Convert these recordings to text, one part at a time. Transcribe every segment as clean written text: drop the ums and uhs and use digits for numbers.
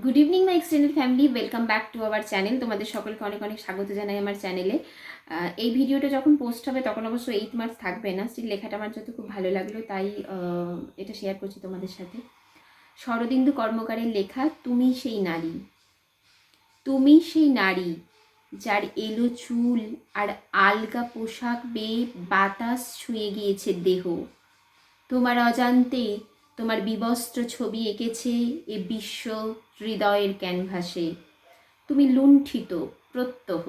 Good evening my extended family, welcome back to our channel. তোমাদের সকলকে অনেক অনেক স্বাগত জানাই আমার চ্যানেলে। এই ভিডিওটা যখন পোস্ট হবে তখন অবশ্য 8 মার্চ থাকবে না, স্টিল লেখাটা আমার যত খুব ভালো লাগলো তাই এটা শেয়ার করছি তোমাদের সাথে। শরদিন্দু কর্মকারের লেখা তুমি সেই নারী। তুমি সেই নারী যার এলো চুল আর আলগা পোশাক বেয়ে বাতাস ছুঁয়ে গিয়েছে দেহ। তোমার অজান্তে তোমার বিবস্ত্র ছবি এঁকেছে এ বিশ্ব হৃদয়ের ক্যানভাসে। তুমি লুণ্ঠিত প্রত্যহ।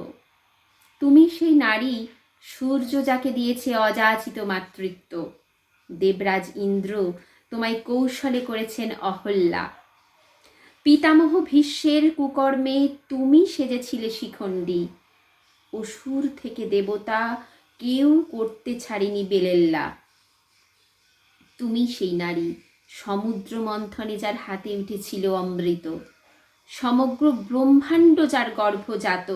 তুমি সেই নারী, সূর্য যাকে দিয়েছে অযাচিত মাতৃত্ব। দেবরাজ ইন্দ্র তোমায় কৌশলে করেছেন অহল্যা। পিতামহ ভীষ্মের কুকর্মে তুমি সেজেছিলে শিখণ্ডী। অসুর থেকে দেবতা কেউ করতে ছাড়িনি বেলেল্লা। তুমি সেই নারী, সমুদ্র মন্থনে যার হাতে উঠেছিল অমৃত। সমগ্র ব্রহ্মাণ্ড যার গর্ভজাত।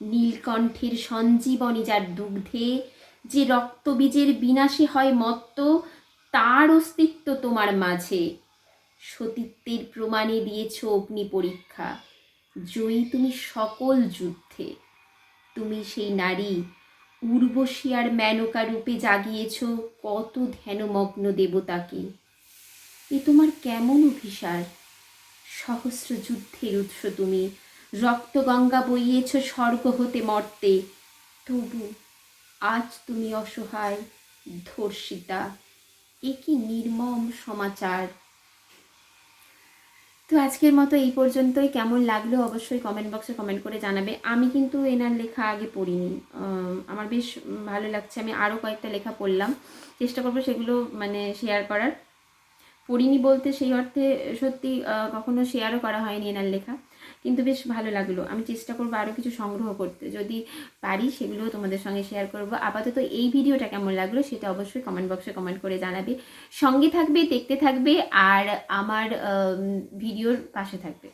নীলকণ্ঠের সঞ্জীবনী যার দুগ্ধে, যে রক্তবীজের বিনাশে হয় মত্ত, তার অস্তিত্ব তোমার মাঝে। সতীত্বের প্রমাণে দিয়েছ অগ্নি পরীক্ষা। জয়ী তুমি সকল যুদ্ধে। তুমি সেই নারী, উর্বশী আর মেনকা রূপে জাগিয়েছ কত ধ্যানমগ্ন দেবতাকে। এ তোমার কেমন অভিসার? সহস্র যুদ্ধের উৎস তুমি, রক্তগঙ্গা বইয়েছ স্বর্গ হতে মর্তে। তবু আজ তুমি অসহায়, ধর্ষিতা। এ কি নির্মম সমাচার! তো আজকের মতো এই পর্যন্তই। কেমন লাগলো অবশ্যই কমেন্ট বক্সে কমেন্ট করে জানাবে। আমি কিন্তু এনার লেখা আগে পড়িনি, আমার বেশ ভালো লাগছে। আমি আরও কয়েকটা লেখা পড়লাম, চেষ্টা করবো সেগুলো শেয়ার করার। পড়িনি বলতে সেই অর্থে সত্যি কখনো শেয়ারও করা হয়নি এনার লেখা, কিন্তু বেশ ভালো লাগলো। আমি চেষ্টা করবো আরও কিছু সংগ্রহ করতে, যদি পারি সেগুলোও তোমাদের সঙ্গে শেয়ার করবো। আপাতত এই ভিডিওটা কেমন লাগলো সেটা অবশ্যই কমেন্ট বক্সে কমেন্ট করে জানাবে। সঙ্গে থাকবে, দেখতে থাকবে আর আমার ভিডিওর পাশে থাকবে।